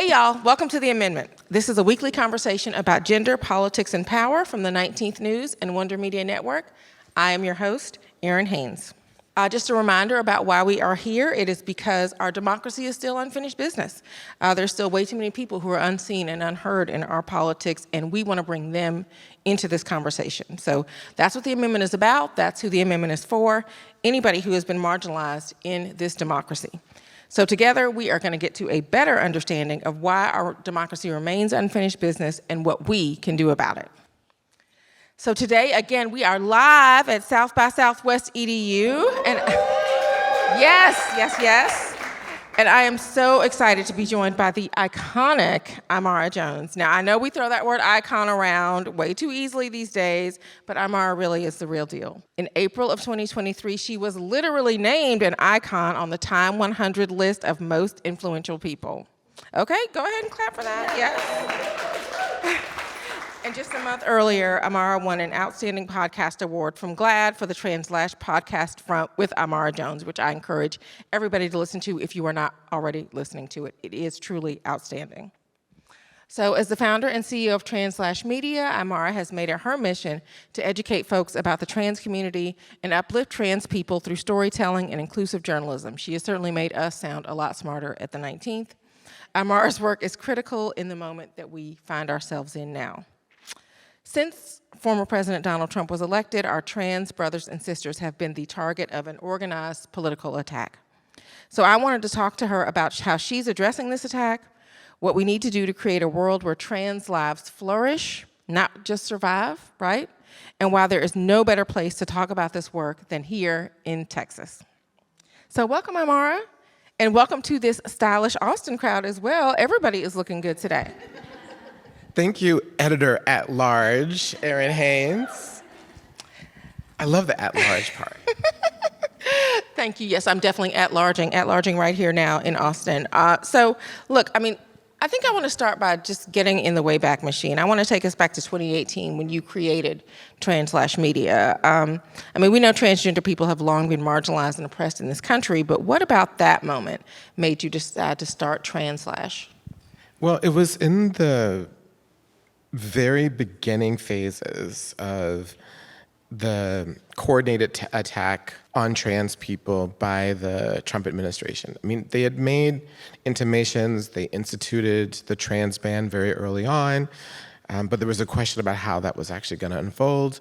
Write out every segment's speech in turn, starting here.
Hey y'all, welcome to The Amendment. This is a weekly conversation about gender, politics, and power from the 19th News and Wonder Media Network. I am your host, Errin Haynes. Just a reminder about why we are here. It is because our democracy is still unfinished business. There's still way too many people who are unseen and unheard in our politics, and we want to bring them into this conversation. So that's what the amendment is about. That's who the amendment is for. Anybody who has been marginalized in this democracy. So together, we are going to get to a better understanding of why our democracy remains unfinished business and what we can do about it. So today, again, we are live at South by Southwest EDU. And yes. And I am so excited to be joined by the iconic Imara Jones. Now, I know we throw that word icon around way too easily these days, but Imara really is the real deal. In April of 2023, she was literally named an icon on the Time 100 list of most influential people. Okay, go ahead and clap for that, yes. And just a month earlier, Imara won an Outstanding Podcast Award from GLAAD for the TransLash podcast front with Imara Jones, which I encourage everybody to listen to if you are not already listening to it. It is truly outstanding. So as the founder and CEO of TransLash Media, Imara has made it her mission to educate folks about the trans community and uplift trans people through storytelling and inclusive journalism. She has certainly made us sound a lot smarter at the 19th. Imara's work is critical in the moment that we find ourselves in now. Since former President Donald Trump was elected, our trans brothers and sisters have been the target of an organized political attack. So I wanted to talk to her about how she's addressing this attack, what we need to do to create a world where trans lives flourish, not just survive, right? And why there is no better place to talk about this work than here in Texas. So welcome, Imara, and welcome to this stylish Austin crowd as well. Everybody is looking good today. Thank you, editor-at-large, Errin Haynes. I love the at-large part. Thank you. Yes, I'm definitely at-larging right here now in Austin. So, look, I think I want to start by just getting in the Wayback Machine. I want to take us back to 2018 when you created TransLash Media. We know transgender people have long been marginalized and oppressed in this country, but what about that moment made you decide to start TransLash? Well, it was in the very beginning phases of the coordinated attack on trans people by the Trump administration. They had made intimations, they instituted the trans ban very early on, but there was a question about how that was actually going to unfold.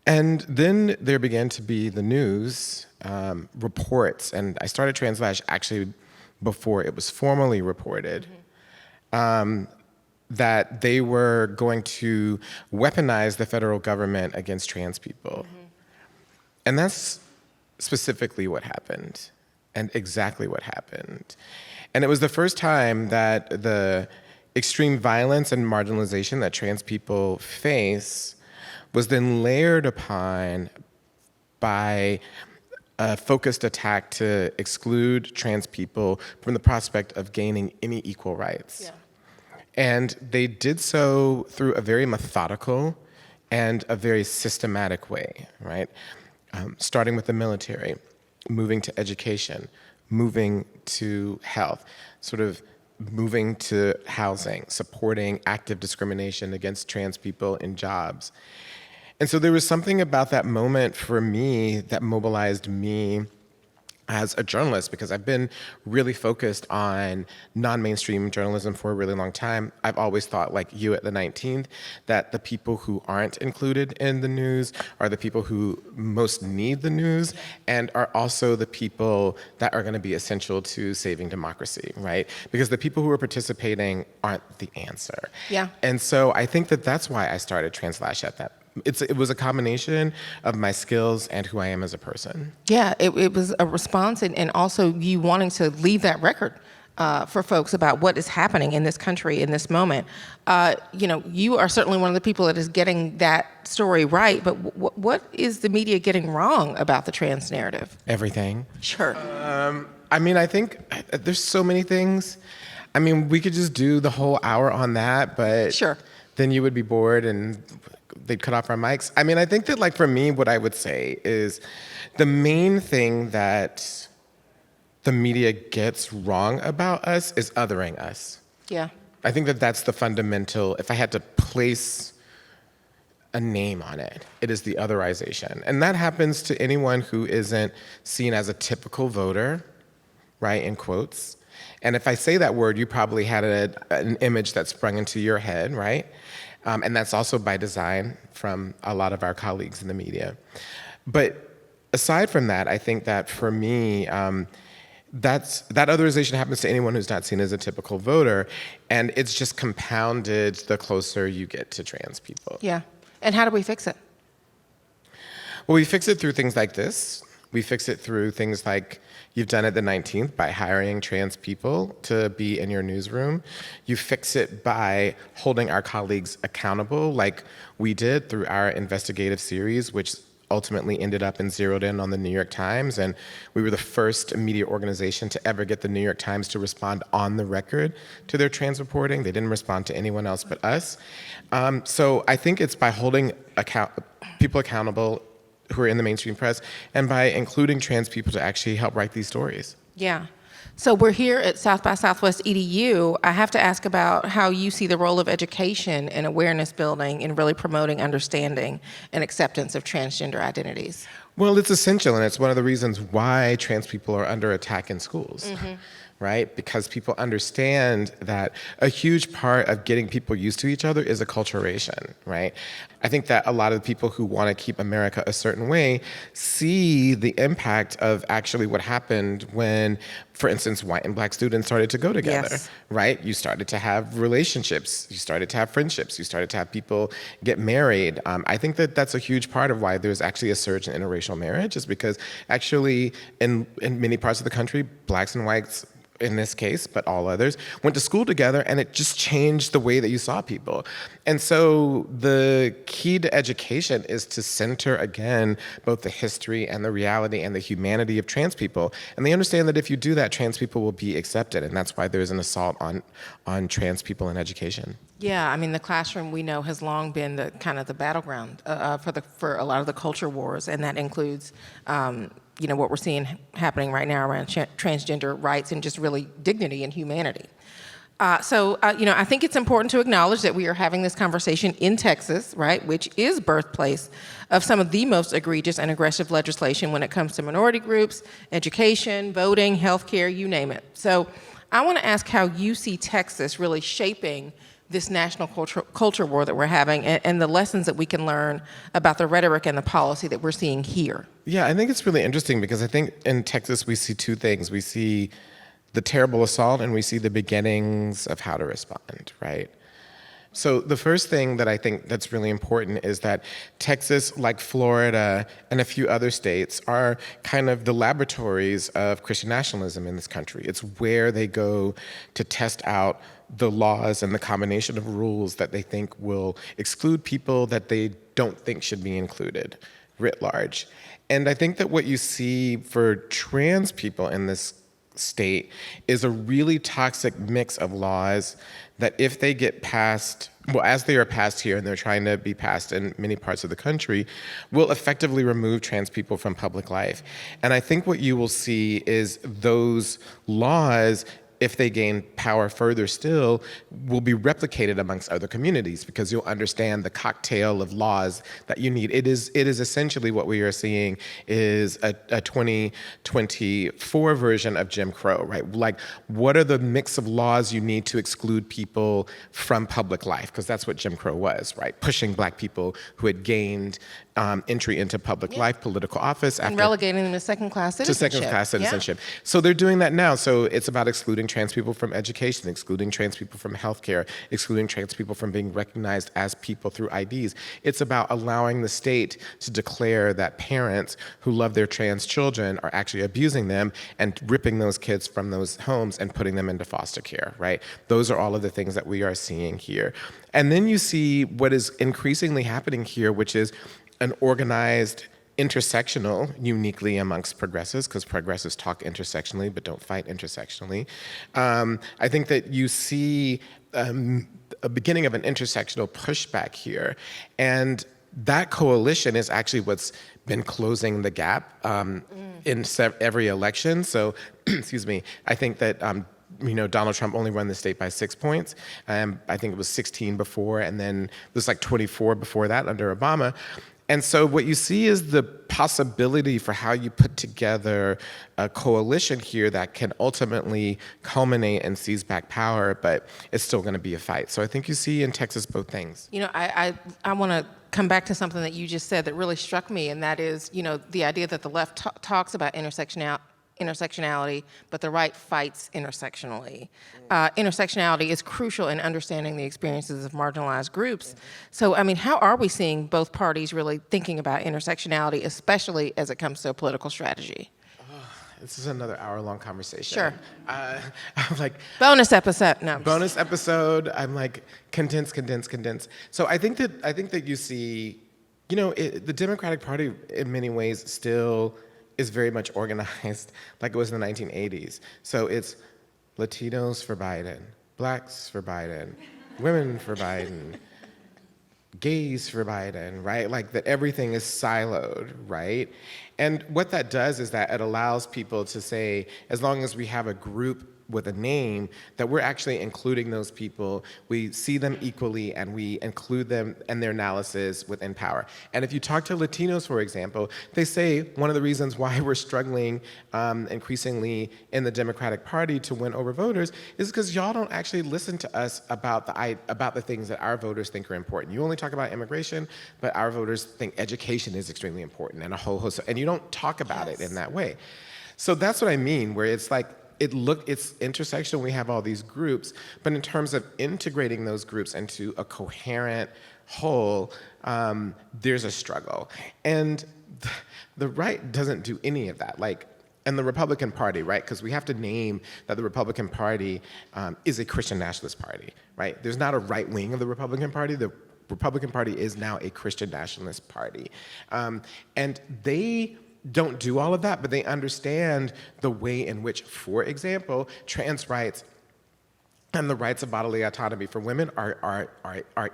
And then there began to be the news reports, and I started TransLash actually before it was formally reported. That they were going to weaponize the federal government against trans people. And that's specifically what happened, and exactly what happened. And it was the first time that the extreme violence and marginalization that trans people face was then layered upon by a focused attack to exclude trans people from the prospect of gaining any equal rights. Yeah. And they did so through a very methodical and a very systematic way, right? Starting with the military, moving to education, moving to health, sort of moving to housing, supporting active discrimination against trans people in jobs. And so there was something about that moment for me that mobilized me as a journalist, because I've been really focused on non-mainstream journalism for a really long time. I've always thought, like you at the 19th, that the people who aren't included in the news are the people who most need the news and are also the people that are going to be essential to saving democracy, right? Because the people who are participating aren't the answer. Yeah. And so I think that that's why I started TransLash at that. It was a combination of my skills and who I am as a person. Yeah, it was a response and also you wanting to leave that record for folks about what is happening in this country in this moment. You are certainly one of the people that is getting that story right, but what is the media getting wrong about the trans narrative? Everything. Sure. I think there's so many things. We could just do the whole hour on that, but sure. Then you would be bored and they'd cut off our mics. I think that, for me, what I would say is the main thing that the media gets wrong about us is othering us. Yeah. I think that that's the fundamental, if I had to place a name on it, it is the otherization. And that happens to anyone who isn't seen as a typical voter, right, in quotes. And if I say that word, you probably had an image that sprung into your head, right? And that's also by design from a lot of our colleagues in the media. But aside from that, I think that for me, that otherization happens to anyone who's not seen as a typical voter, and it's just compounded the closer you get to trans people. Yeah. And how do we fix it? Well, we fix it through things like this. We fix it through things like you've done at the 19th by hiring trans people to be in your newsroom. You fix it by holding our colleagues accountable, like we did through our investigative series, which ultimately ended up and zeroed in on the New York Times. And we were the first media organization to ever get the New York Times to respond on the record to their trans reporting. They didn't respond to anyone else but us. So I think it's by holding people accountable who are in the mainstream press and by including trans people to actually help write these stories. Yeah. So we're here at South by Southwest EDU. I have to ask about how you see the role of education and awareness building in really promoting understanding and acceptance of transgender identities. Well, it's essential, and it's one of the reasons why trans people are under attack in schools. Right? Because people understand that a huge part of getting people used to each other is acculturation, right? I think that a lot of the people who want to keep America a certain way see the impact of actually what happened when, for instance, white and black students started to go together, Yes. right? You started to have relationships, you started to have friendships, you started to have people get married. I think that that's a huge part of why there's actually a surge in interracial marriage, is because actually in many parts of the country, blacks and whites, in this case, but all others, went to school together, and it just changed the way that you saw people. And so the key to education is to center, again, both the history and the reality and the humanity of trans people. And they understand that if you do that, trans people will be accepted, and that's why there's an assault on trans people in education. Yeah, I mean, the classroom we know has long been the kind of the battleground for a lot of the culture wars, and that includes what we're seeing happening right now around transgender rights and just really dignity and humanity. I think it's important to acknowledge that we are having this conversation in Texas, right, which is birthplace of some of the most egregious and aggressive legislation when it comes to minority groups, education, voting, healthcare, you name it. So I want to ask how you see Texas really shaping this national culture war that we're having and the lessons that we can learn about the rhetoric and the policy that we're seeing here. Yeah, I think it's really interesting because I think in Texas we see two things. We see the terrible assault and we see the beginnings of how to respond, right? So the first thing that I think that's really important is that Texas, like Florida and a few other states, are kind of the laboratories of Christian nationalism in this country. It's where they go to test out the laws and the combination of rules that they think will exclude people that they don't think should be included, writ large. And I think that what you see for trans people in this state is a really toxic mix of laws that if they get passed, well, as they are passed here and they're trying to be passed in many parts of the country, will effectively remove trans people from public life. And I think what you will see is those laws, if they gain power further still, will be replicated amongst other communities because you'll understand the cocktail of laws that you need. It is essentially what we are seeing is a 2024 version of Jim Crow, right? Like, what are the mix of laws you need to exclude people from public life? Because that's what Jim Crow was, right? Pushing black people who had gained entry into public life, political office. And relegating them to second-class citizenship. To second-class citizenship. Yeah. So they're doing that now. So it's about excluding trans people from education, excluding trans people from healthcare, excluding trans people from being recognized as people through IDs. It's about allowing the state to declare that parents who love their trans children are actually abusing them and ripping those kids from those homes and putting them into foster care, right? Those are all of the things that we are seeing here. And then you see what is increasingly happening here, which is an organized intersectional, uniquely amongst progressives, because progressives talk intersectionally but don't fight intersectionally. I think that you see a beginning of an intersectional pushback here. And that coalition is actually what's been closing the gap in every election. So, excuse me, I think that Donald Trump only won the state by 6 points. I think it was 16 before, and then it was like 24 before that under Obama. And so what you see is the possibility for how you put together a coalition here that can ultimately culminate and seize back power, but it's still going to be a fight. So I think you see in Texas both things. I want to come back to something that you just said that really struck me, and that is, the idea that the left talks about intersectionality, but the right fights intersectionally. Intersectionality is crucial in understanding the experiences of marginalized groups. So, how are we seeing both parties really thinking about intersectionality, especially as it comes to a political strategy? This is another hour-long conversation. Sure. I'm like... Bonus episode. No. Bonus episode. I'm like, condense. So I think that you see, the Democratic Party in many ways still is very much organized like it was in the 1980s. So it's Latinos for Biden, blacks for Biden, women for Biden, gays for Biden, right? Like that everything is siloed, right? And what that does is that it allows people to say, as long as we have a group with a name, that we're actually including those people. We see them equally and we include them in their analysis within power. And if you talk to Latinos, for example, they say one of the reasons why we're struggling increasingly in the Democratic Party to win over voters is because y'all don't actually listen to us about the things that our voters think are important. You only talk about immigration, but our voters think education is extremely important and a whole host and you don't talk about it in that way. So that's what I mean, where it's like, it's intersectional, we have all these groups, but in terms of integrating those groups into a coherent whole, there's a struggle. And the right doesn't do any of that. And the Republican Party, right? Because we have to name that the Republican Party is a Christian nationalist party, right? There's not a right wing of the Republican Party. The Republican Party is now a Christian nationalist party. And they don't do all of that, but they understand the way in which, for example, trans rights and the rights of bodily autonomy for women are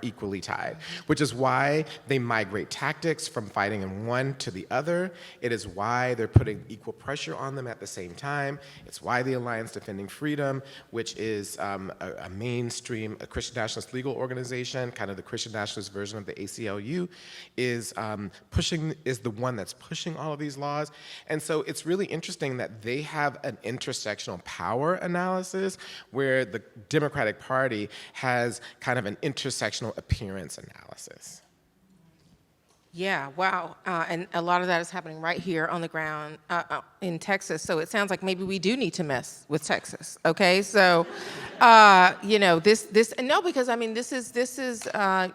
equally tied, which is why they migrate tactics from fighting in one to the other. It is why they're putting equal pressure on them at the same time. It's why the Alliance Defending Freedom, which is a mainstream, a Christian nationalist legal organization, kind of the Christian nationalist version of the ACLU, is the one that's pushing all of these laws. And so it's really interesting that they have an intersectional power analysis where the Democratic Party has kind of an intersectional appearance analysis. Yeah, wow. And a lot of that is happening right here on the ground in Texas. So it sounds like maybe we do need to mess with Texas. Okay, so because this is a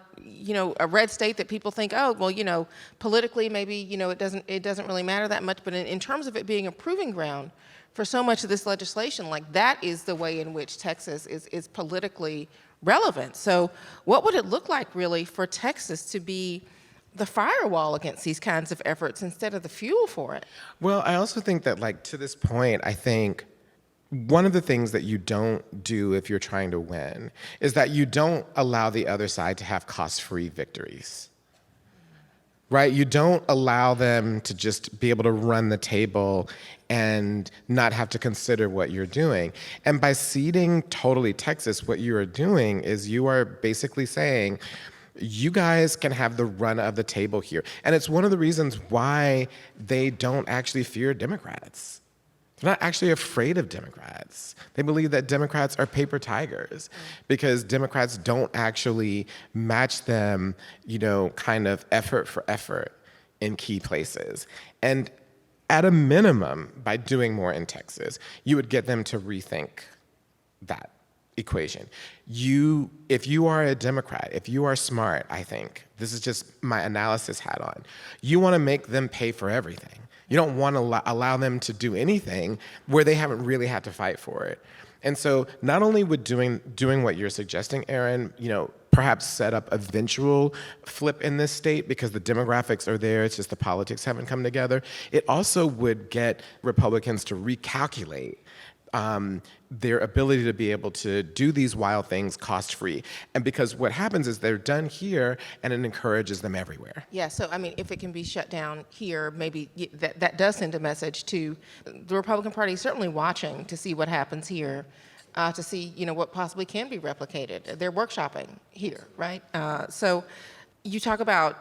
red state that people think, oh, well, politically maybe it doesn't really matter that much. But in terms of it being a proving ground for so much of this legislation, that is the way in which Texas is politically relevant. So what would it look like really for Texas to be the firewall against these kinds of efforts instead of the fuel for it? Well, I also think that to this point, I think one of the things that you don't do if you're trying to win is that you don't allow the other side to have cost-free victories. Right? You don't allow them to just be able to run the table and not have to consider what you're doing. And by ceding totally Texas, what you are doing is you are basically saying, you guys can have the run of the table here. And it's one of the reasons why they don't actually fear Democrats. They're not actually afraid of Democrats. They believe that Democrats are paper tigers because Democrats don't actually match them, kind of effort for effort in key places. And at a minimum, by doing more in Texas, you would get them to rethink that equation. If you are a Democrat, if you are smart, I think, this is just my analysis hat on, you want to make them pay for everything. You don't want to allow them to do anything where they haven't really had to fight for it. And so not only would doing what you're suggesting, Errin, perhaps set up a eventual flip in this state because the demographics are there, it's just the politics haven't come together, it also would get Republicans to recalculate their ability to be able to do these wild things cost-free. And because what happens is they're done here and it encourages them everywhere. Yeah, so if it can be shut down here, maybe that does send a message to the Republican Party, certainly watching to see what happens here to see, what possibly can be replicated. They're workshopping here, right? So you talk about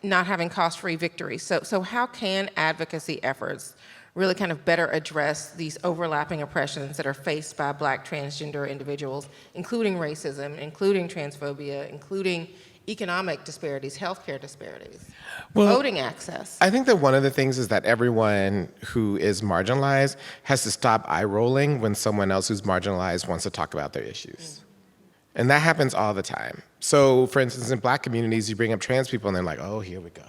not having cost-free victories. So how can advocacy efforts really kind of better address these overlapping oppressions that are faced by Black transgender individuals, including racism, including transphobia, including economic disparities, healthcare disparities, voting access? I think that one of the things is that everyone who is marginalized has to stop eye-rolling when someone else who's marginalized wants to talk about their issues. And that happens all the time. So, for instance, in Black communities, you bring up trans people and they're like, oh, here we go.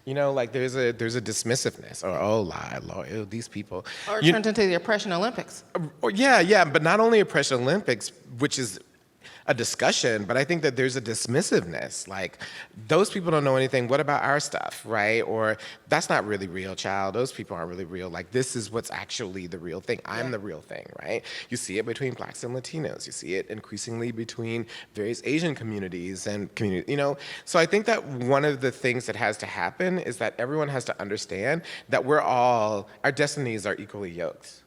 There's a dismissiveness, or these people. Or it turns into the Oppression Olympics. Yeah, but not only Oppression Olympics, which is a discussion, but I think that there's a dismissiveness. Like, those people don't know anything. What about our stuff, right? Or that's not really real, child. Those people aren't really real. Like, this is what's actually the real thing. I'm the real thing, right? You see it between Blacks and Latinos. You see it increasingly between various Asian communities and So I think that one of the things that has to happen is that everyone has to understand that our destinies are equally yoked.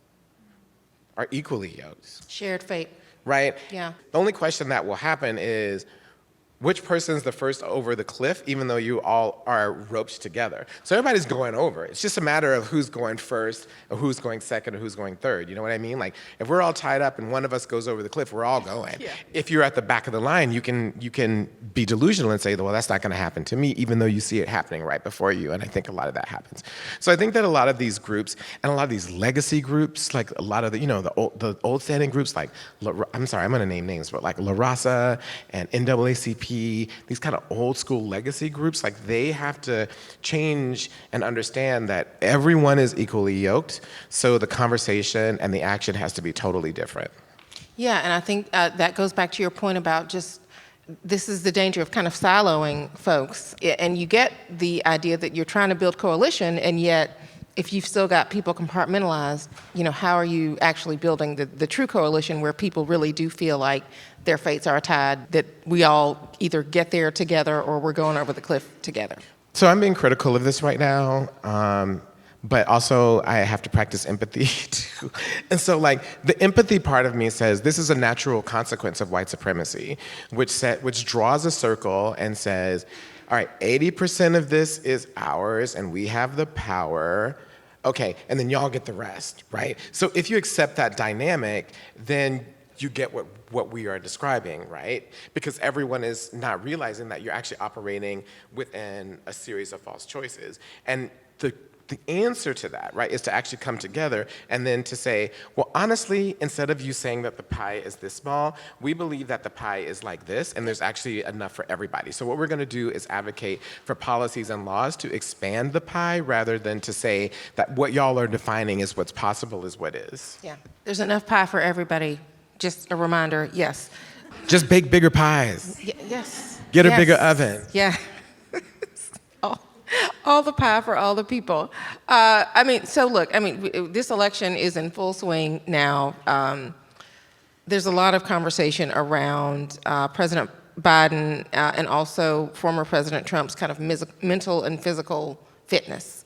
Shared fate. Right? Yeah. The only question that will happen is which person's the first over the cliff, even though you all are roped together. So everybody's going over. It's just a matter of who's going first, or who's going second, or who's going third. You know what I mean? Like, if we're all tied up and one of us goes over the cliff, we're all going. Yeah. If you're at the back of the line, you can be delusional and say, well, that's not going to happen to me, even though you see it happening right before you. And I think a lot of that happens. So I think that a lot of these groups and a lot of these legacy groups, like a lot of the old standing groups, like I'm going to name names, but like La Raza and NAACP, these kind of old school legacy groups, like they have to change and understand that everyone is equally yoked. So the conversation and the action has to be totally different. Yeah, and I think that goes back to your point about just this is the danger of kind of siloing folks. And you get the idea that you're trying to build coalition, and yet if you've still got people compartmentalized, how are you actually building the true coalition where people really do feel like their fates are tied, that we all either get there together or we're going over the cliff together? So I'm being critical of this right now, but also I have to practice empathy too. And so the empathy part of me says this is a natural consequence of white supremacy, which draws a circle and says, all right, 80% of this is ours and we have the power. Okay, and then y'all get the rest, right? So if you accept that dynamic, then you get what we are describing, right? Because everyone is not realizing that you're actually operating within a series of false choices. And the answer to that, right, is to actually come together and then to say, well, honestly, instead of you saying that the pie is this small, we believe that the pie is like this, and there's actually enough for everybody. So what we're going to do is advocate for policies and laws to expand the pie rather than to say that what y'all are defining as what's possible is what is. Yeah, there's enough pie for everybody. Just a reminder, yes. Just bake bigger pies. Yes. Get a bigger oven. Yeah. All the pie for all the people. This election is in full swing now. There's a lot of conversation around President Biden and also former President Trump's kind of mental and physical fitness.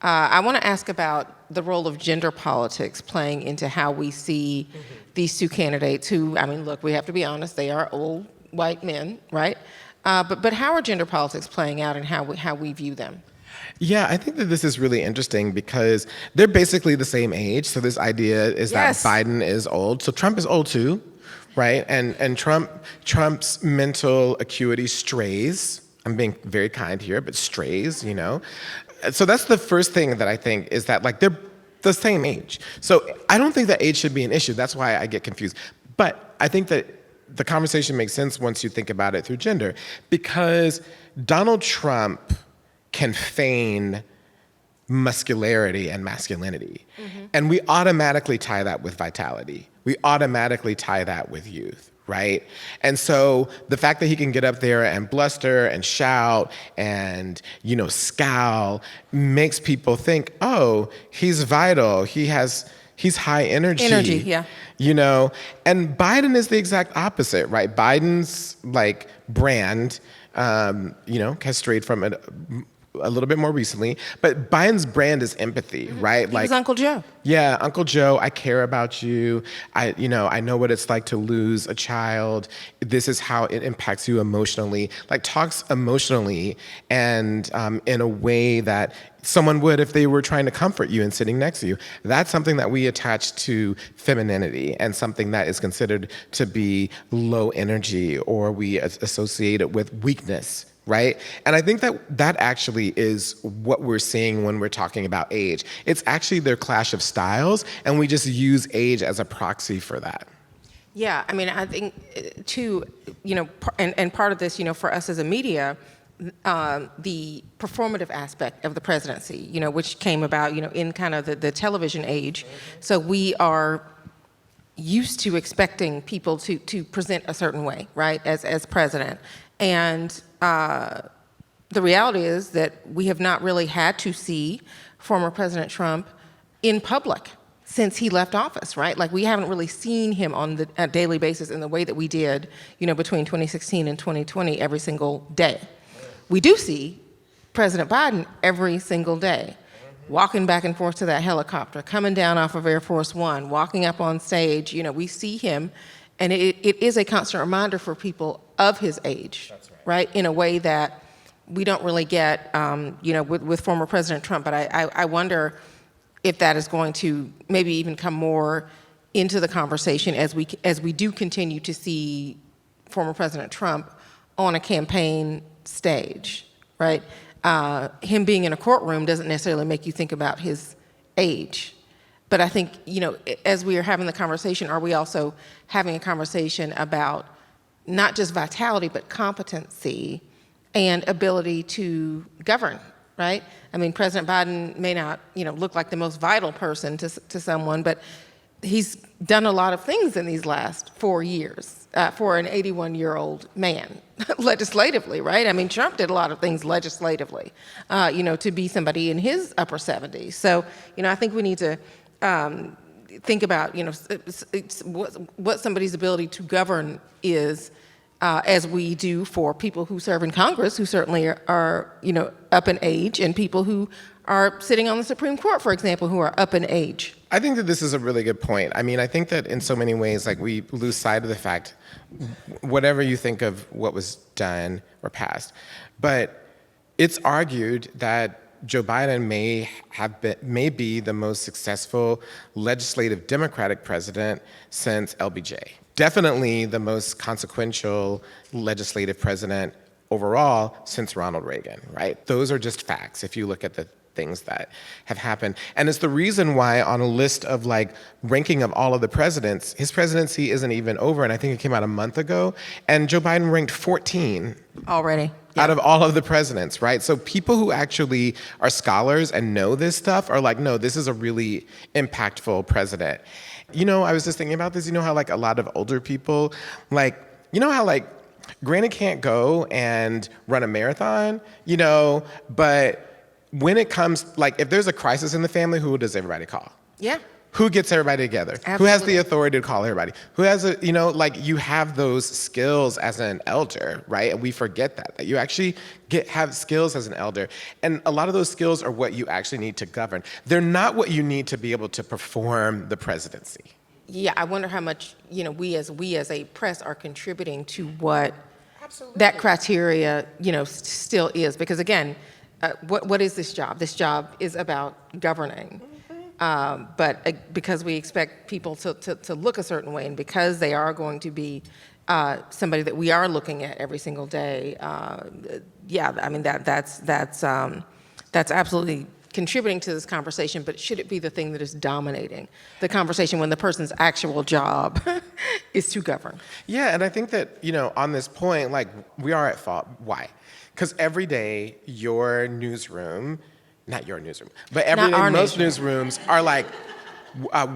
I want to ask about the role of gender politics playing into how we see these two candidates who, we have to be honest, they are old white men, right? But how are gender politics playing out and how we view them? Yeah, I think that this is really interesting because they're basically the same age. So this idea is that Biden is old. So Trump is old too, right? And Trump's mental acuity strays. I'm being very kind here, but strays, So that's the first thing that I think is that they're the same age. So I don't think that age should be an issue. That's why I get confused. But I think that the conversation makes sense once you think about it through gender, because Donald Trump can feign muscularity and masculinity. And we automatically tie that with vitality. We automatically tie that with youth, right? And so the fact that he can get up there and bluster and shout and, scowl makes people think, oh, he's vital. He's high energy. Energy, yeah. And Biden is the exact opposite, right? Biden's brand, has strayed from a little bit more recently. But Biden's brand is empathy, right? He was Uncle Joe. Yeah, Uncle Joe, I care about you. I know what it's like to lose a child. This is how it impacts you emotionally. Like talks emotionally and in a way that someone would if they were trying to comfort you and sitting next to you. That's something that we attach to femininity and something that is considered to be low energy, or we associate it with weakness. Right? And I think that actually is what we're seeing when we're talking about age. It's actually their clash of styles, and we just use age as a proxy for that. Yeah, I mean, I think too, and part of this, for us as a media, the performative aspect of the presidency, which came about, in kind of the television age. So we are used to expecting people to present a certain way, right, as president. And the reality is that we have not really had to see former President Trump in public since he left office, right? Like we haven't really seen him on a daily basis in the way that we did, between 2016 and 2020 every single day. We do see President Biden every single day, walking back and forth to that helicopter, coming down off of Air Force One, walking up on stage. We see him, and it is a constant reminder for people of his age. That's right? In a way that we don't really get, with former President Trump. But I wonder if that is going to maybe even come more into the conversation as we do continue to see former President Trump on a campaign stage, right? Him being in a courtroom doesn't necessarily make you think about his age. But I think, as we are having the conversation, are we also having a conversation about not just vitality, but competency and ability to govern, right? I mean, President Biden may not, look like the most vital person to someone, but he's done a lot of things in these last 4 years for an 81-year-old man, legislatively, right? I mean, Trump did a lot of things legislatively, to be somebody in his upper 70s. So, I think we need to think about, what somebody's ability to govern is, as we do for people who serve in Congress, who certainly are, up in age, and people who are sitting on the Supreme Court, for example, who are up in age. I think that this is a really good point. I mean, I think that in so many ways, like we lose sight of the fact, whatever you think of what was done or passed, but it's argued that Joe Biden may be the most successful legislative Democratic president since LBJ. Definitely the most consequential legislative president overall since Ronald Reagan, right? Those are just facts if you look at the things that have happened. And it's the reason why on a list of ranking of all of the presidents, his presidency isn't even over, and I think it came out a month ago, and Joe Biden ranked 14. Already. Yeah. Out of all of the presidents, right? So people who actually are scholars and know this stuff are like, no, this is a really impactful president. I was just thinking about this, how a lot of older people, how Granny can't go and run a marathon, but when it comes, if there's a crisis in the family, who does everybody call? Yeah. Who gets everybody together? Absolutely. Who has the authority to call everybody? Who has you have those skills as an elder, right? And we forget that you actually have skills as an elder. And a lot of those skills are what you actually need to govern. They're not what you need to be able to perform the presidency. Yeah, I wonder how much, we as a press are contributing to what that criteria, still is. Because again, what is this job? This job is about governing. But because we expect people to look a certain way, and because they are going to be somebody that we are looking at every single day, I mean that's absolutely contributing to this conversation. But should it be the thing that is dominating the conversation when the person's actual job is to govern? Yeah, and I think that on this point, we are at fault. Why? Because every day your newsroom. Not your newsroom, but every day most newsrooms are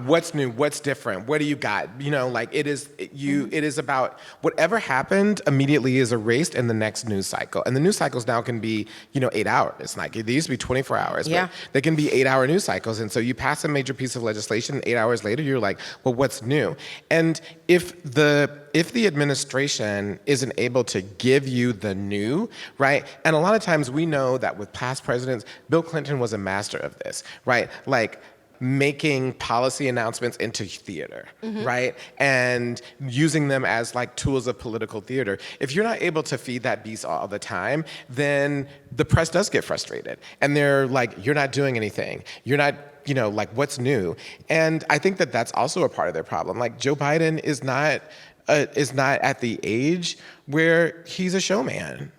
What's new? What's different? What do you got? Like it is about whatever happened immediately is erased in the next news cycle. And the news cycles now can be, 8 hours. Like they used to be 24 hours, Yeah. but they can be 8-hour news cycles. And so you pass a major piece of legislation, 8 hours later, you're like, well, what's new? And if the administration isn't able to give you the new, right? And a lot of times we know that with past presidents, Bill Clinton was a master of this, right? Like making policy announcements into theater, right? And using them as like tools of political theater. If you're not able to feed that beast all the time, then the press does get frustrated. And they're like, you're not doing anything. You're not, like what's new? And I think that that's also a part of their problem. Like Joe Biden is not at the age where he's a showman.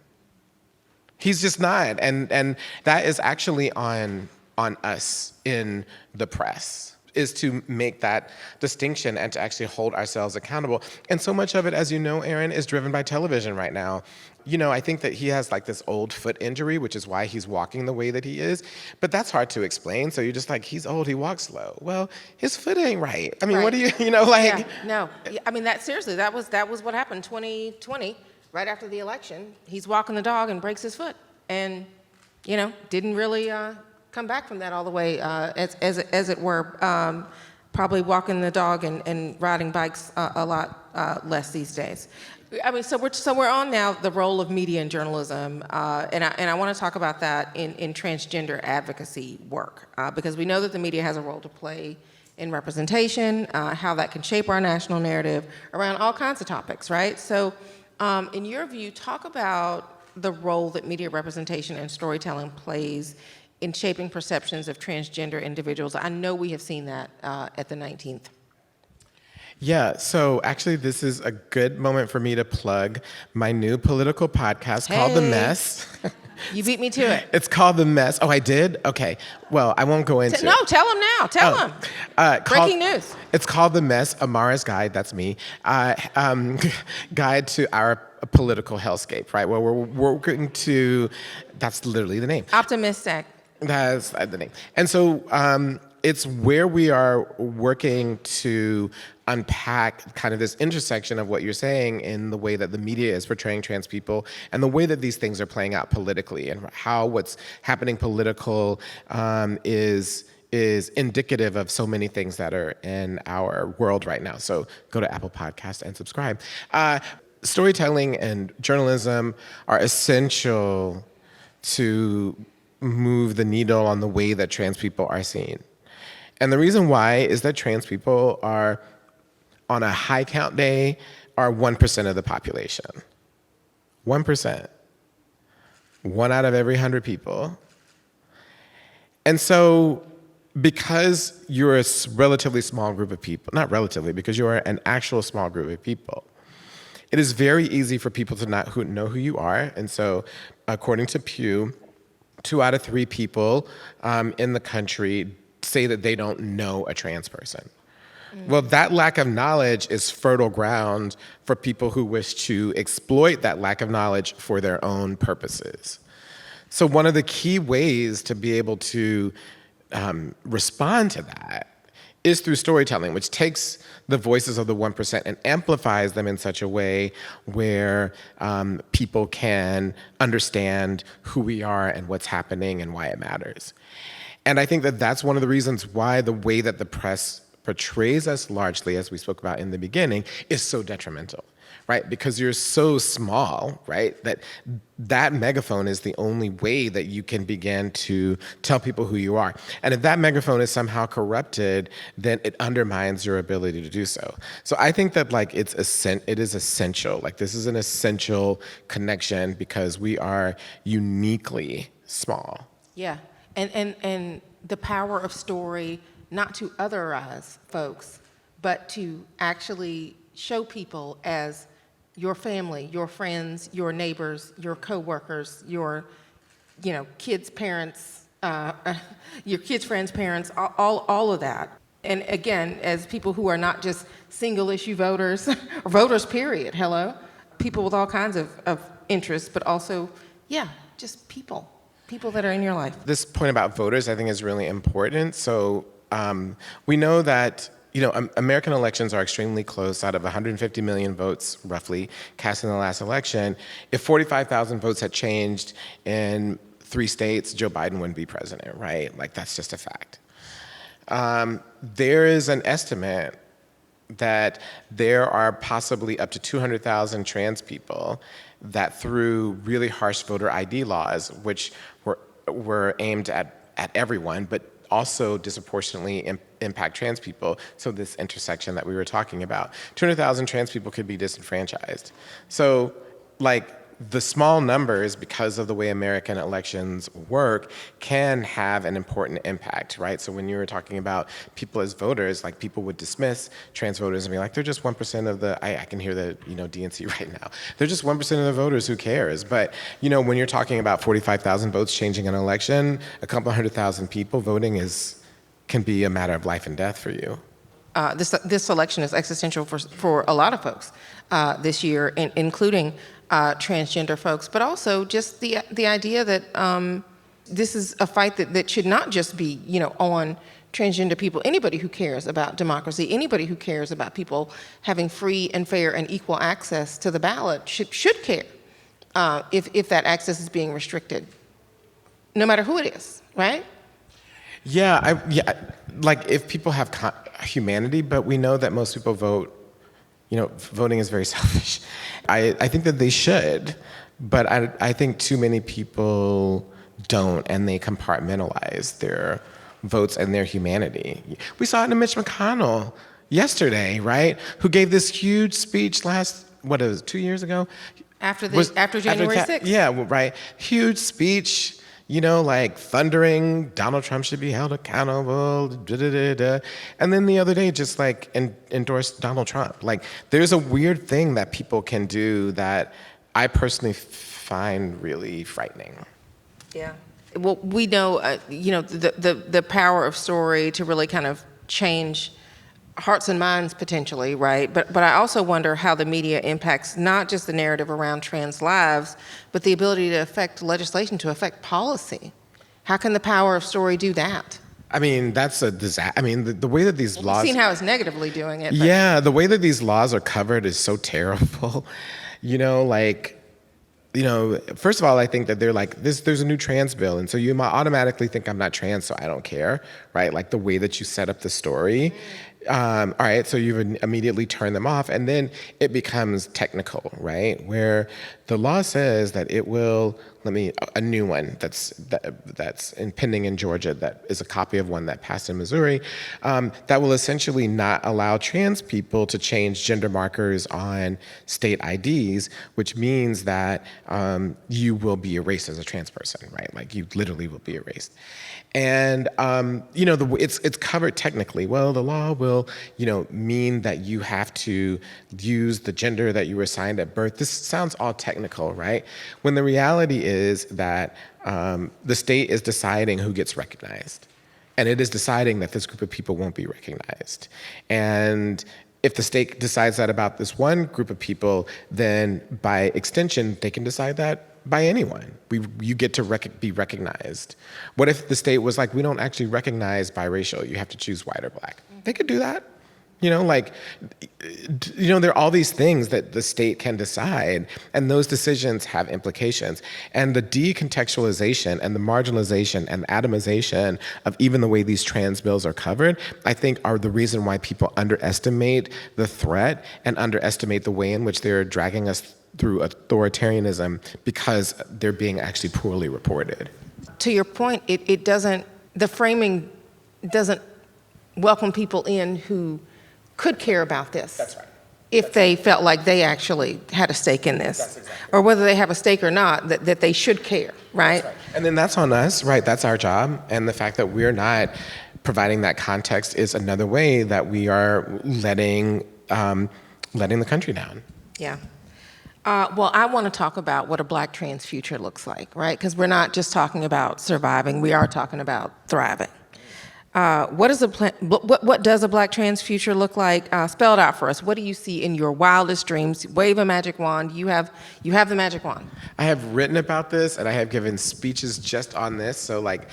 He's just not. And that is actually on us in the press, is to make that distinction and to actually hold ourselves accountable. And so much of it, as you know, Errin, is driven by television right now. I think that he has like this old foot injury, which is why he's walking the way that he is. But that's hard to explain. So you're just like, he's old, he walks slow. Well, his foot ain't right. I mean, Right. what do like? Yeah, no. I mean, seriously, that was what happened 2020, right after the election. He's walking the dog and breaks his foot. And, didn't really come back from that all the way, as it were. Probably walking the dog and riding bikes a lot less these days. I mean, so we're on now the role of media and journalism, and I want to talk about that in transgender advocacy work, because we know that the media has a role to play in representation, how that can shape our national narrative around all kinds of topics, right? So, in your view, talk about the role that media representation and storytelling plays in shaping perceptions of transgender individuals. I know we have seen that at the 19th. Yeah, so actually this is a good moment for me to plug my new political podcast called The Mess. You beat me to it. It's called The Mess. Oh, I did? Okay. Well, I won't go into it. No, tell them now. Tell them. Breaking news. It's called The Mess, Imara's Guide, that's me, Guide to Our Political Hellscape, right? Where we're working to, that's literally the name. Optimistic. That's the name. And so it's where we are working to unpack kind of this intersection of what you're saying in the way that the media is portraying trans people and the way that these things are playing out politically, and how what's happening political is indicative of so many things that are in our world right now. So go to Apple Podcast and subscribe. Storytelling and journalism are essential to move the needle on the way that trans people are seen. And the reason why is that trans people are, on a high count day, are 1% of the population. 1%. 1 out of every 100 people. And so because you're a relatively small group of people, not relatively, because you are an actual small group of people, it is very easy for people to not know who you are. And so according to Pew, 2 out of 3 people in the country say that they don't know a trans person. Well, that lack of knowledge is fertile ground for people who wish to exploit that lack of knowledge for their own purposes. So one of the key ways to be able to respond to that is through storytelling, which takes the voices of the 1% and amplifies them in such a way where people can understand who we are and what's happening and why it matters. And I think that that's one of the reasons why the way that the press portrays us largely, as we spoke about in the beginning, is so detrimental, right? Because you're so small, right? That megaphone is the only way that you can begin to tell people who you are. And if that megaphone is somehow corrupted, then it undermines your ability to do so. So I think that it is essential. Like this is an essential connection because we are uniquely small. Yeah, and the power of story, not to otherize folks, but to actually show people as your family, your friends, your neighbors, your coworkers, your kids' parents, your kids' friends' parents, all of that. And again, as people who are not just single issue voters, or voters period, people with all kinds of interests, but also, just people that are in your life. This point about voters, I think, is really important. So we know that American elections are extremely close. Out of 150 million votes, roughly, cast in the last election, if 45,000 votes had changed in 3 states, Joe Biden wouldn't be president, right? Like, that's just a fact. There is an estimate that there are possibly up to 200,000 trans people that through really harsh voter ID laws, which were aimed at everyone, but also disproportionately impact trans people, so this intersection that we were talking about. 200,000 trans people could be disenfranchised. So, like, the small numbers, because of the way American elections work, can have an important impact, right? So when you were talking about people as voters, like, people would dismiss trans voters and be like, they're just 1% of the, I can hear the DNC right now. They're just 1% of the voters, who cares? But when you're talking about 45,000 votes changing an election, a couple 100,000 people voting can be a matter of life and death for you. This election is existential for a lot of folks this year, including transgender folks, but also just the idea that this is a fight that should not just be on transgender people. Anybody who cares about democracy, anybody who cares about people having free and fair and equal access to the ballot should care if that access is being restricted, no matter who it is, right? Yeah, like, if people have humanity, but we know that most people vote. Voting is very selfish. I think that they should, but I think too many people don't, and they compartmentalize their votes and their humanity. We saw it in Mitch McConnell yesterday, right? Who gave this huge speech 2 years ago? After January 6th? Yeah, right. Huge speech. Like, thundering, Donald Trump should be held accountable, and then the other day just like endorsed Donald Trump. Like, there's a weird thing that people can do that I personally find really frightening. Yeah. Well, we know, the power of story to really kind of change hearts and minds potentially, right? But I also wonder how the media impacts not just the narrative around trans lives, but the ability to affect legislation, to affect policy. How can the power of story do that? I mean, that's a disaster. I mean, the way that these laws... We've seen how it's negatively doing it. Yeah, the way that these laws are covered is so terrible. First of all, I think that they're like, there's a new trans bill, and so you might automatically think I'm not trans, so I don't care, right? Like, the way that you set up the story. All right, so you've immediately turned them off, and then it becomes technical, right? Where the law says that it will, a new one that's impending in Georgia, that is a copy of one that passed in Missouri, that will essentially not allow trans people to change gender markers on state IDs, which means that you will be erased as a trans person, right? Like, you literally will be erased. And it's covered technically. Well, the law will mean that you have to use the gender that you were assigned at birth. This sounds all technical, right? When the reality is that the state is deciding who gets recognized, and it is deciding that this group of people won't be recognized. And if the state decides that about this one group of people, then by extension, they can decide that by anyone. You get to be recognized. What if the state was like, we don't actually recognize biracial, you have to choose white or black? They could do that. There are all these things that the state can decide, and those decisions have implications. And the decontextualization and the marginalization and atomization of even the way these trans bills are covered, I think, are the reason why people underestimate the threat and underestimate the way in which they're dragging us through authoritarianism, because they're being actually poorly reported. To your point, the framing doesn't welcome people in who could care about this. That's right. If they felt like they actually had a stake in this. That's exactly. Or whether they have a stake or not, that they should care, right? That's right. And then that's on us, right? That's our job. And the fact that we're not providing that context is another way that we are letting the country down. Yeah. Well, I want to talk about what a Black trans future looks like, right? Because we're not just talking about surviving, we are talking about thriving. What does a Black trans future look like? Spell it out for us. What do you see in your wildest dreams? Wave a magic wand. You have the magic wand. I have written about this and I have given speeches just on this. So like,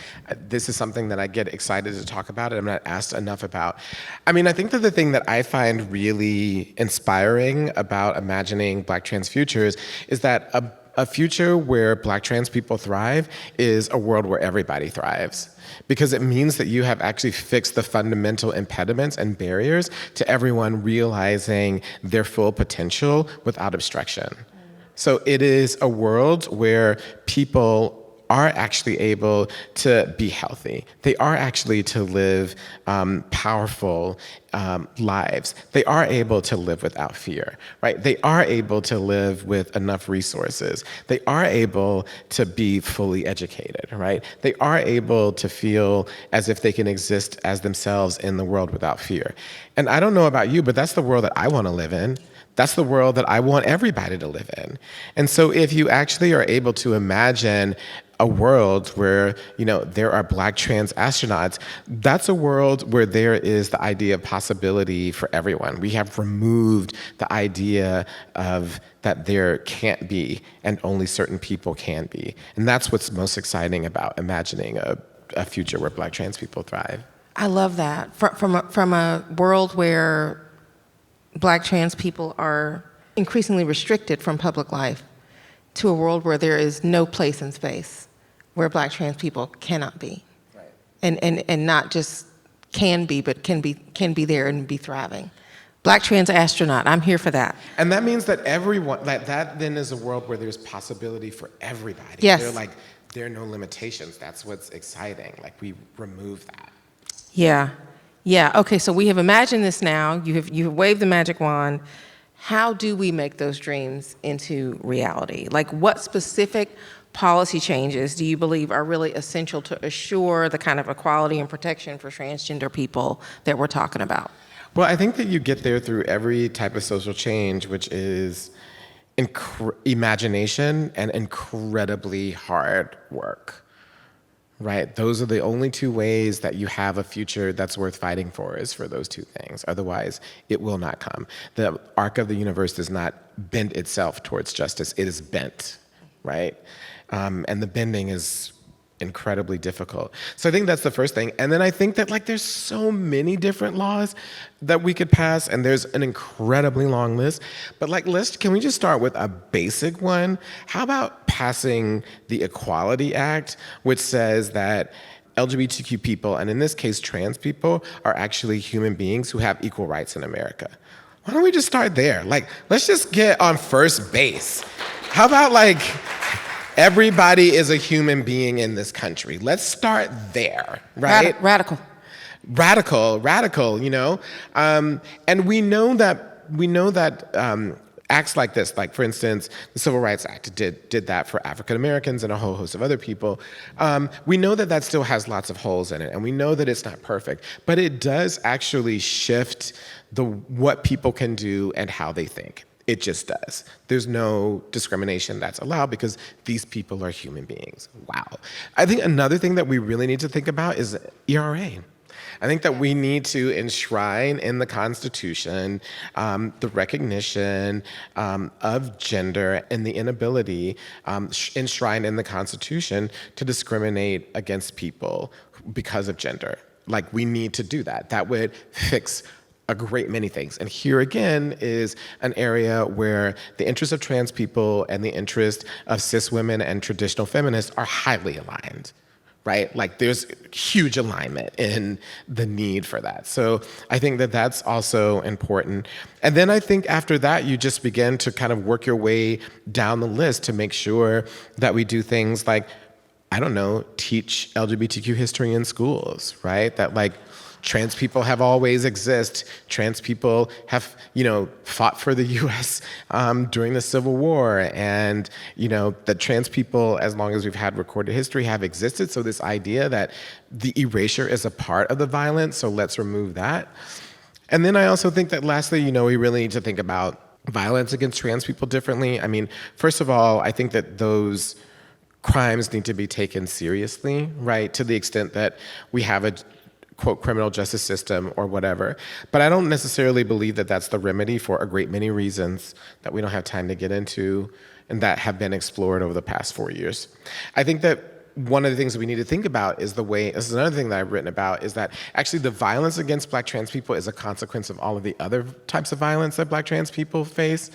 this is something that I get excited to talk about and I'm not asked enough about. I mean, I think that the thing that I find really inspiring about imagining Black trans futures is that a future where Black trans people thrive is a world where everybody thrives. Because it means that you have actually fixed the fundamental impediments and barriers to everyone realizing their full potential without obstruction. So it is a world where people are actually able to be healthy. They are actually to live powerful lives. They are able to live without fear, right? They are able to live with enough resources. They are able to be fully educated, right? They are able to feel as if they can exist as themselves in the world without fear. And I don't know about you, but that's the world that I want to live in. That's the world that I want everybody to live in. And so if you actually are able to imagine a world where, you know, there are Black trans astronauts, that's a world where there is the idea of possibility for everyone. We have removed the idea of that there can't be and only certain people can be. And that's what's most exciting about imagining a future where Black trans people thrive. I love that. From a world where Black trans people are increasingly restricted from public life to a world where there is no place in space where Black trans people cannot be. Right. And not just can be, but can be there and be thriving. Black trans astronaut, I'm here for that. And that means that everyone, that then is a world where there's possibility for everybody. Yes. There are no limitations. That's what's exciting. Like, we remove that. Yeah. Yeah, okay, so we have imagined this now. You have waved the magic wand. How do we make those dreams into reality? Like, what specific policy changes do you believe are really essential to assure the kind of equality and protection for transgender people that we're talking about? Well, I think that you get there through every type of social change, which is imagination and incredibly hard work. Right? Those are the only two ways that you have a future that's worth fighting for, is for those two things. Otherwise, it will not come. The arc of the universe does not bend itself towards justice. It is bent, right? And the bending is incredibly difficult. So I think that's the first thing. And then I think that, like, there's so many different laws that we could pass, and there's an incredibly long list. But like, can we just start with a basic one? How about passing the Equality Act, which says that LGBTQ people, and in this case trans people, are actually human beings who have equal rights in America? Why don't we just start there? Like, let's just get on first base. How about, like, everybody is a human being in this country? Let's start there, right? Radical, you know? And we know that acts like this, like, for instance, the Civil Rights Act did that for African Americans and a whole host of other people. We know that still has lots of holes in it, and we know that it's not perfect, but it does actually shift what people can do and how they think. It just does. There's no discrimination that's allowed because these people are human beings. Wow. I think another thing that we really need to think about is ERA. I think that we need to enshrine in the Constitution the recognition of gender and the inability enshrined in the Constitution to discriminate against people because of gender. Like, we need to do that. That would fix a great many things. And here again is an area where the interests of trans people and the interest of cis women and traditional feminists are highly aligned, right? Like, there's huge alignment in the need for that. So I think that that's also important. And then I think after that, you just begin to kind of work your way down the list to make sure that we do things like, I don't know, teach LGBTQ history in schools, right? That, like, trans people have always existed. Trans people have, you know, fought for the U.S. During the Civil War, and, you know, that trans people, as long as we've had recorded history, have existed. So this idea that the erasure is a part of the violence, so let's remove that. And then I also think that lastly, you know, we really need to think about violence against trans people differently. I mean, first of all, I think that those crimes need to be taken seriously, right? To the extent that we have quote, criminal justice system or whatever. But I don't necessarily believe that that's the remedy for a great many reasons that we don't have time to get into and that have been explored over the past 4 years. I think that one of the things that we need to think about is the way, this is another thing that I've written about, is that actually the violence against Black trans people is a consequence of all of the other types of violence that Black trans people face.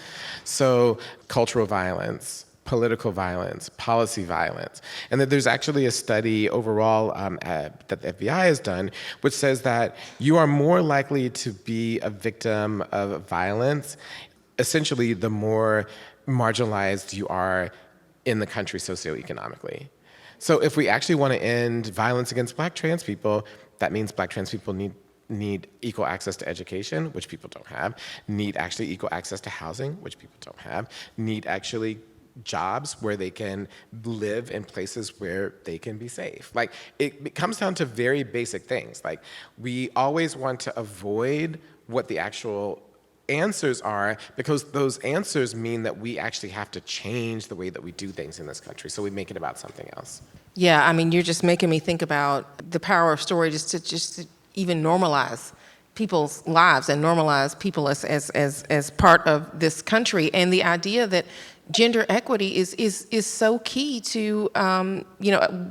So cultural violence, political violence, policy violence. And that there's actually a study overall that the FBI has done, which says that you are more likely to be a victim of violence, essentially the more marginalized you are in the country socioeconomically. So if we actually want to end violence against Black trans people, that means Black trans people need equal access to education, which people don't have, need actually equal access to housing, which people don't have, need actually jobs where they can live in places where they can be safe. Like, it comes down to very basic things. Like, we always want to avoid what the actual answers are, because those answers mean that we actually have to change the way that we do things in this country, so we make it about something else. Yeah, I mean, you're just making me think about the power of story just to even normalize people's lives and normalize people as part of this country, and the idea that gender equity is so key to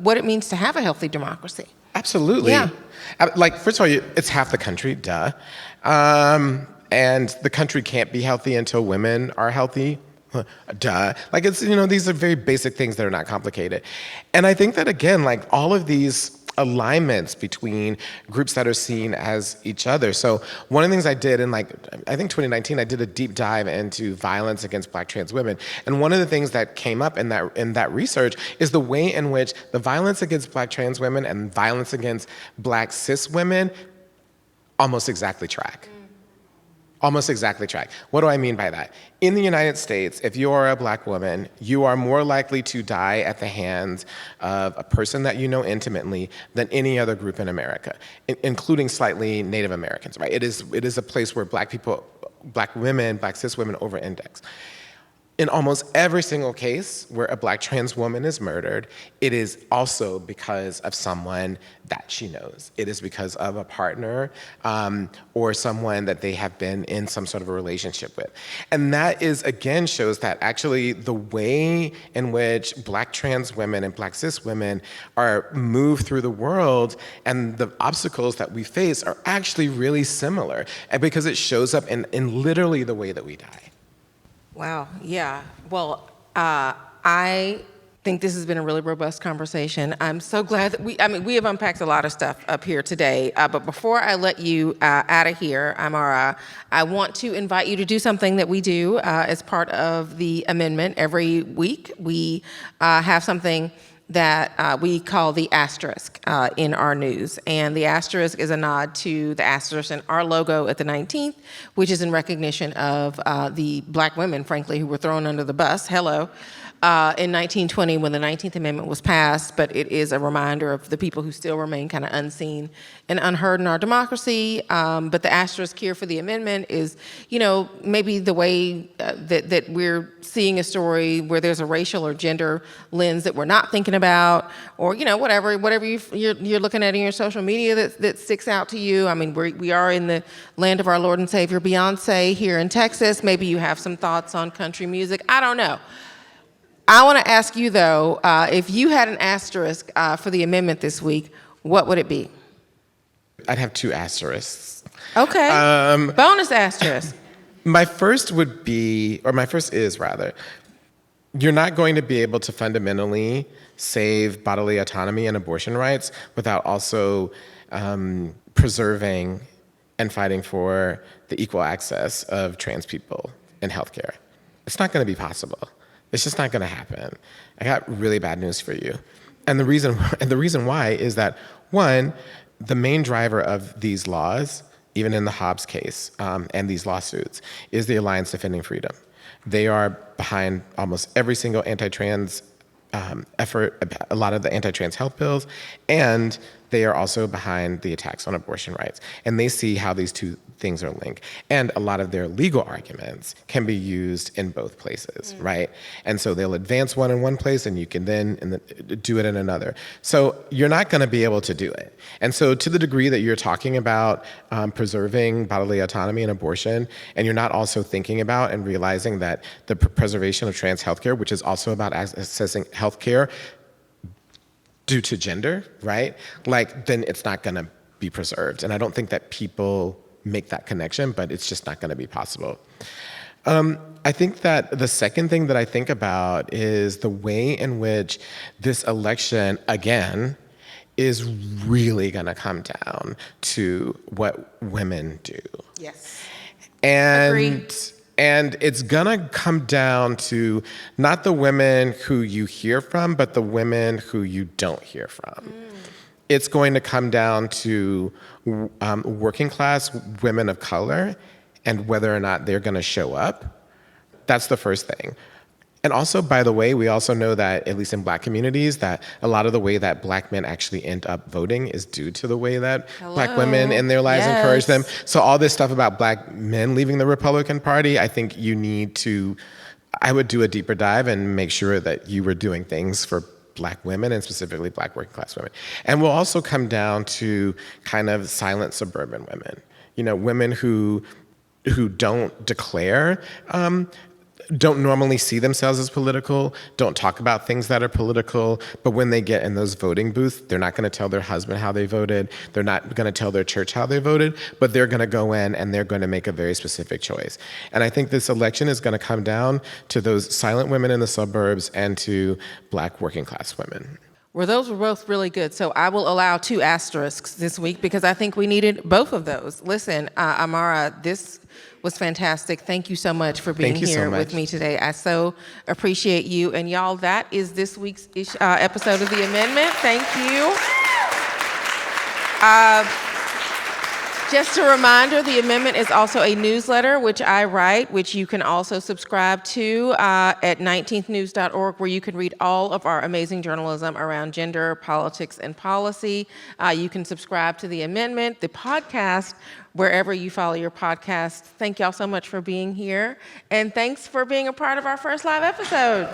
what it means to have a healthy democracy. Absolutely. Yeah. Like, first of all, it's half the country, duh. And the country can't be healthy until women are healthy. Duh. Like, it's, these are very basic things that are not complicated. And I think that, again, like, all of these alignments between groups that are seen as each other. So one of the things I did in, I think 2019, I did a deep dive into violence against Black trans women. And one of the things that came up in that research is the way in which the violence against Black trans women and violence against Black cis women almost exactly track. Almost exactly track. What do I mean by that? In the United States, if you are a Black woman, you are more likely to die at the hands of a person that you know intimately than any other group in America, including slightly Native Americans, right? It is a place where Black people, Black women, Black cis women over-index. In almost every single case where a Black trans woman is murdered, it is also because of someone that she knows. It is because of a partner or someone that they have been in some sort of a relationship with. And that again, shows that actually the way in which Black trans women and Black cis women are moved through the world and the obstacles that we face are actually really similar, and because it shows up in literally the way that we die. Wow, yeah. Well, I think this has been a really robust conversation. I'm so glad that we have unpacked a lot of stuff up here today. But before I let you out of here, Imara, I want to invite you to do something that we do as part of the amendment. Every week, we have something that we call the asterisk in our news. And the asterisk is a nod to the asterisk in our logo at the 19th, which is in recognition of the Black women, frankly, who were thrown under the bus. Hello. In 1920 when the 19th Amendment was passed, but it is a reminder of the people who still remain kind of unseen and unheard in our democracy. But the asterisk here for the amendment is, maybe the way that we're seeing a story where there's a racial or gender lens that we're not thinking about, or, whatever you're looking at in your social media that sticks out to you. I mean, we are in the land of our Lord and Savior Beyonce here in Texas. Maybe you have some thoughts on country music. I don't know. I want to ask you, though, if you had an asterisk for the amendment this week, what would it be? I'd have two asterisks. Okay. Bonus asterisk. My first is, you're not going to be able to fundamentally save bodily autonomy and abortion rights without also preserving and fighting for the equal access of trans people in healthcare. It's not going to be possible. It's just not going to happen. I got really bad news for you. And the reason why is that, one, the main driver of these laws, even in the Hobbs case and these lawsuits, is the Alliance Defending Freedom. They are behind almost every single anti-trans effort, a lot of the anti-trans health bills, and they are also behind the attacks on abortion rights. And they see how these two things are linked. And a lot of their legal arguments can be used in both places, right? And so they'll advance one in one place and you can then do it in another. So you're not gonna be able to do it. And so to the degree that you're talking about preserving bodily autonomy and abortion, and you're not also thinking about and realizing that the preservation of trans healthcare, which is also about accessing healthcare due to gender, right? Like, then it's not gonna be preserved. And I don't think that people make that connection, but it's just not gonna be possible. I think that the second thing that I think about is the way in which this election, again, is really gonna come down to what women do. Yes. And Agreed. And it's gonna come down to not the women who you hear from, but the women who you don't hear from. It's going to come down to working class women of color and whether or not they're gonna show up. That's the first thing. And also, by the way, we also know that, at least in Black communities, that a lot of the way that Black men actually end up voting is due to the way that Black women in their lives encourage them. So all this stuff about Black men leaving the Republican Party, I think you need to, I would do a deeper dive and make sure that you were doing things for Black women and specifically Black working class women. And we'll also come down to kind of silent suburban women, you know, women who don't declare, don't normally see themselves as political, don't talk about things that are political, but when they get in those voting booths, they're not gonna tell their husband how they voted, they're not gonna tell their church how they voted, but they're gonna go in and they're gonna make a very specific choice. And I think this election is gonna come down to those silent women in the suburbs and to Black working class women. Well, those were both really good. So I will allow 2 asterisks this week because I think we needed both of those. Listen, Imara, this was fantastic. Thank you so much for being here with me today. I so appreciate you. And y'all, that is this week's episode of The Amendment. Thank you. Just a reminder, The Amendment is also a newsletter which I write, which you can also subscribe to at 19thnews.org, where you can read all of our amazing journalism around gender, politics, and policy. You can subscribe to The Amendment, the podcast, wherever you follow your podcast. Thank y'all so much for being here, and thanks for being a part of our first live episode.